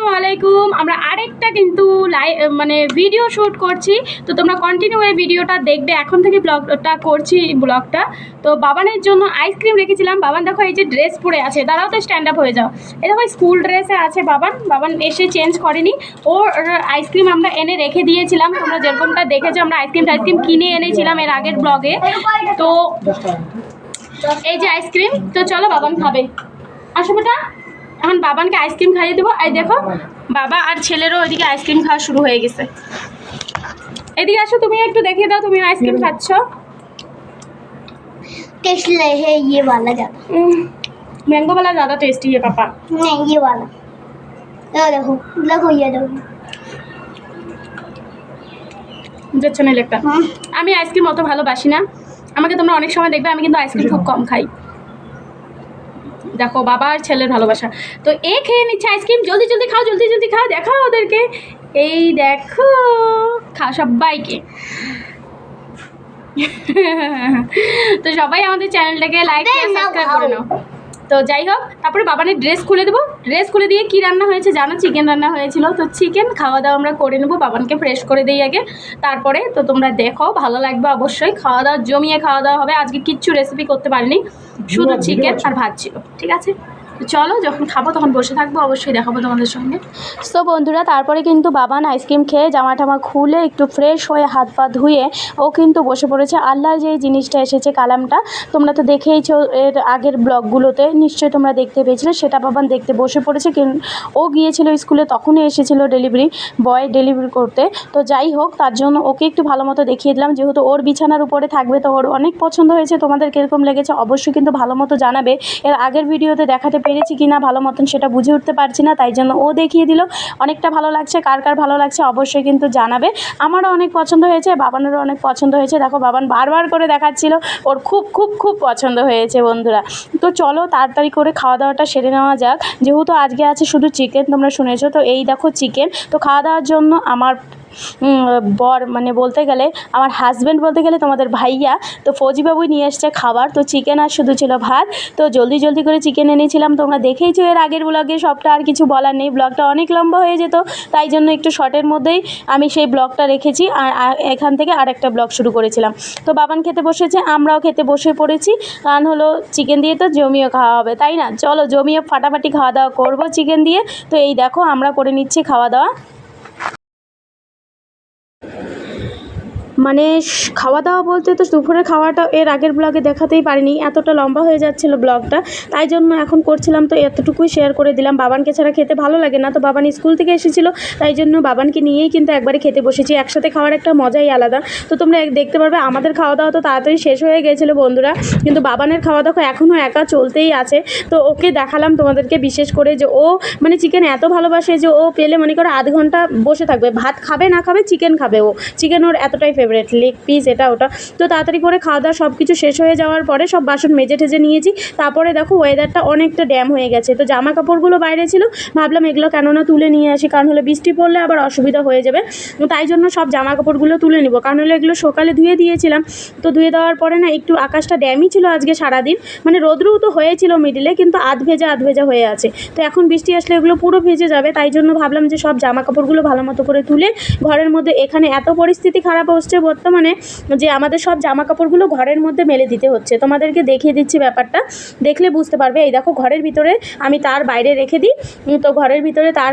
আসসালামু আলাইকুম। আমরা আরেকটা কিন্তু মানে ভিডিও শ্যুট করছি, তো তোমরা কন্টিনিউ এই ভিডিওটা দেখবে। এখন থেকে ব্লগটা করছি ব্লগটা। তো বাবানের জন্য আইসক্রিম রেখেছিলাম। বাবান দেখো এই যে ড্রেস পরে আছে, দাঁড়াও তো স্ট্যান্ড আপ হয়ে যাও। এই দেখো স্কুল ড্রেসে আছে বাবান এসে চেঞ্জ করেনি। ওর আইসক্রিম আমরা এনে রেখে দিয়েছিলাম, তোমরা যেরকমটা দেখেছো। আমরা আইসক্রিম কিনে এনেছিলাম এর আগের ব্লগে। তো এই যে আইসক্রিম, তো চলো বাবান খাবে। আসো বেটা, এখন বাবানকে আইসক্রিম খাইয়ে দেবো। এই দেখো বাবা আর ছেলেরও ওইদিকে আইসক্রিম খাওয়া শুরু হয়ে গেছে। এদিকে আসো, তুমি একটু দেখিয়ে দাও তুমি আইসক্রিম খাচ্ছ। टेस्ट है ये वाला ज़्यादा। मैंगो वाला ज़्यादा टेस्टी है पापा। नहीं ये वाला, देखो देखो ये देखो मुझे अच्छा नहीं लगता। আমি আইসক্রিম অত ভালোবাসি না। আমাকে তোমরা অনেক সময় দেখবে আমি কিন্তু আইসক্রিম খুব কম খাই। দেখো বাবা আর ছেলের ভালোবাসা। তো এ খেয়ে নিচ্ছে আইসক্রিম। জলদি জলদি খাও, জলদি জলদি খাও, দেখাও ওদেরকে। এই দেখো খাও সবাইকে। তো সবাই আমাদের চ্যানেলটাকে লাইক আর সাবস্ক্রাইব করে নাও। তো যাই হোক, তারপরে বাবানের ড্রেস খুলে দেবো। ড্রেস খুলে দিয়ে কি রান্না হয়েছে জানো? চিকেন রান্না হয়েছিল। তো চিকেন খাওয়া দাওয়া আমরা করে নেবো। বাবানকে ফ্রেশ করে দিই আগে, তারপরে তো তোমরা দেখো, ভালো লাগবে অবশ্যই। খাওয়া দাওয়া জমিয়ে খাওয়া দাওয়া হবে। আজকে কিচ্ছু রেসিপি করতে পারিনি, শুধু চিকেন আর ভাত ছিল। ঠিক আছে, চলো যখন খাবো তখন বসে থাকবো, অবশ্যই দেখাবো তোমাদের সঙ্গে। তো বন্ধুরা, তারপরে কিন্তু বাবান আইসক্রিম খেয়ে জামা টামা খুলে একটু ফ্রেশ হয়ে হাত পা ধুয়ে ও কিন্তু বসে পড়েছে। আল্লাহর যে জিনিসটা এসেছে কালামটা, তোমরা তো দেখেইছো এর আগের ব্লগগুলোতে, নিশ্চয়ই তোমরা দেখতে পেয়েছিলে। সেটা বাবান দেখতে বসে পড়েছে। ও গিয়েছিল স্কুলে, তখনই এসেছিল ডেলিভারি বয় ডেলিভারি করতে। তো যাই হোক, তার জন্য ওকে একটু ভালো মতো দেখিয়ে দিলাম, যেহেতু ওর বিছানার উপরে থাকবে। তো ওর অনেক পছন্দ হয়েছে। তোমাদের কীরকম লেগেছে অবশ্যই কিন্তু ভালো মতো জানাবে। এর আগের ভিডিওতে দেখাতে পেরেছি কি না ভালো মতন সেটা বুঝে উঠতে পারছি না, তাই জন্য ও দেখিয়ে দিল। অনেকটা ভালো লাগছে। কার কার ভালো লাগছে অবশ্যই কিন্তু জানাবে। আমারও অনেক পছন্দ হয়েছে, বাবানেরও অনেক পছন্দ হয়েছে। দেখো বাবান বারবার করে দেখাচ্ছিল, ওর খুব খুব খুব পছন্দ হয়েছে বন্ধুরা। তো চলো তাড়াতাড়ি করে খাওয়া দাওয়াটা সেরে নেওয়া যাক, যেহেতু আজকে আছে শুধু চিকেন, তোমরা শুনেছো। তো এই দেখো চিকেন। তো খাওয়া দাওয়ার জন্য আমার বর, মানে বলতে গেলে আমার হাজব্যান্ড, বলতে গেলে তোমাদের ভাইয়া, তো ফৌজিবাবুই নিয়ে এসছে খাবার। তো চিকেন আর শুধু ছিল ভাত। তো জলদি জলদি করে চিকেন এনেছিলাম, তোমরা দেখেইছো এর আগের ব্লগে। সবটা আর কিছু বলার নেই, ব্লগটা অনেক লম্বা হয়ে যেত, তাই জন্য একটু শর্টের মধ্যেই আমি সেই ব্লগটা রেখেছি। আর এখান থেকে আরেকটা ব্লগ শুরু করেছিলাম। তো বাবান খেতে বসেছে, আমরাও খেতে বসে পড়েছি। কারণ হলো চিকেন দিয়ে তো জমিয়ে খাওয়া হবে, তাই না? চলো জমিয়ে ফাটাফাটি খাওয়া দাওয়া করবো চিকেন দিয়ে। তো এই দেখো আমরা করে নিচ্ছি খাওয়া দাওয়া। মানে খাওয়া দাওয়া বলতে তো দুপুরের খাওয়াটা এর আগের ব্লগে দেখাতেই পারিনি, এতটা লম্বা হয়ে যাচ্ছিলো ব্লগটা, তাই জন্য এখন করছিলাম। তো এতটুকুই শেয়ার করে দিলাম। বাবানকে ছাড়া খেতে ভালো লাগে না। তো বাবান স্কুল থেকে এসেছিলো, তাই জন্য বাবানকে নিয়েই কিন্তু একবারে খেতে বসেছি। একসাথে খাওয়ার একটা মজাই আলাদা। তো তোমরা দেখতে পারবে আমাদের খাওয়া দাওয়া তো তাড়াতাড়ি শেষ হয়ে গেছিলো বন্ধুরা, কিন্তু বাবানের খাওয়া দাওয়া এখনও একা চলতেই আছে। তো ওকে দেখালাম তোমাদেরকে, বিশেষ করে যে ও মানে চিকেন এত ভালোবাসে যে ও পেলে মনে করো আধ ঘন্টা বসে থাকবে। ভাত খাবে না খাবে, চিকেন খাবে ও। চিকেন ওর এতটাই ফেভারিট, লেগ পিস এটা ওটা। তো তাড়াতাড়ি করে খাওয়া দাওয়া সব কিছু শেষ হয়ে যাওয়ার পরে সব বাসন মেজে ঠেজে নিয়েছি। তারপরে দেখো ওয়েদারটা অনেকটা ড্যাম হয়ে গেছে। তো জামা কাপড়গুলো বাইরে ছিল, ভাবলাম এগুলো কেননা তুলে নিয়ে আসি, কারণ হলে বৃষ্টি পড়লে আবার অসুবিধা হয়ে যাবে। তাই জন্য সব জামা কাপড়গুলো তুলে নিব, কারণ হলে এগুলো সকালে ধুয়ে দিয়েছিলাম। তো ধুয়ে দেওয়ার পরে না একটু আকাশটা ড্যামই ছিল আজকে সারাদিন, মানে রোদ্রুও তো হয়েছিল মিডিলে, কিন্তু আধ ভেজা হয়ে আছে। তো এখন বৃষ্টি আসলে এগুলো পুরো ভেজে যাবে, তাই জন্য ভাবলাম যে সব জামা কাপড়গুলো ভালো মতো করে তুলে ঘরের মধ্যে, এখানে এত পরিস্থিতি খারাপ হচ্ছে বর্তমানে যে আমাদের সব জামা কাপড়গুলো ঘরের মধ্যে মেলে দিতে হচ্ছে। তোমাদেরকে দেখিয়ে দিচ্ছি ব্যাপারটা, দেখলে বুঝতে পারবে। এই দেখো ঘরের ভিতরে আমি তার বাইরে রেখে দিই। তো ঘরের ভিতরে তার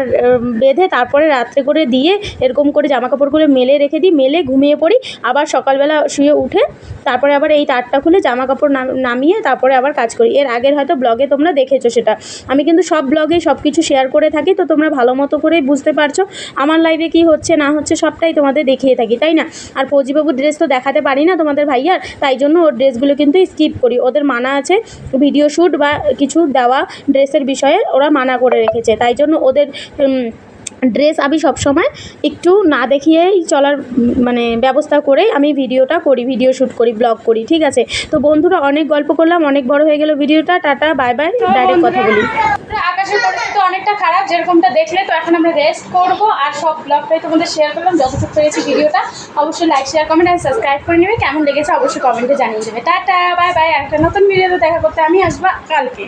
বেঁধে তারপরে রাত্রে করে দিয়ে এরকম করে জামা কাপড়গুলো মেলে রেখে দিই, মেলে ঘুমিয়ে পড়ি। আবার সকালবেলা শুয়ে উঠে তারপরে আবার এই তারটা খুলে জামা কাপড় নামিয়ে তারপরে আবার কাজ করি। এর আগের হয়তো ব্লগে তোমরা দেখেছো সেটা। আমি কিন্তু সব ব্লগে সব কিছু শেয়ার করে থাকি, তো তোমরা ভালো মতো করেই বুঝতে পারছো আমার লাইফে কী হচ্ছে না হচ্ছে, সবটাই তোমাদের দেখিয়ে থাকি, তাই না? আর ফৌজিবাবুর ড্রেস তো দেখাতে পারি না তোমাদের ভাইয়ার, তাই জন্য ওর ড্রেসগুলো কিন্তু স্কিপ করি। ওদের মানা আছে ভিডিও শ্যুট বা কিছু দেওয়া ড্রেসের বিষয়ে, ওরা মানা করে রেখেছে, তাই জন্য ওদের ড্রেস আমি সবসময় একটু না দেখিয়েই চলার মানে ব্যবস্থা করে আমি ভিডিওটা করি, ভিডিও শ্যুট করি, ব্লগ করি। ঠিক আছে? তো বন্ধুরা অনেক গল্প করলাম, অনেক বড় হয়ে গেল ভিডিওটা। টাটা বাই বাই, ডাইরেক্ট কথা বলি। আকাশের পরিস্থিতি অনেকটা খারাপ যেরকমটা দেখলে। তো এখন আমরা রেস্ট করবো, আর সব ব্লগটাই তোমাদের শেয়ার করলাম যতটুকু পেরেছি ভিডিওটা। অবশ্যই লাইক শেয়ার কমেন্ট আর সাবস্ক্রাইব করে নেবে। কেমন লেগেছে অবশ্যই কমেন্টে জানিয়ে দেবে। Tata bye bye. একটা নতুন ভিডিওতে দেখা করতে আমি আসবো কালকে।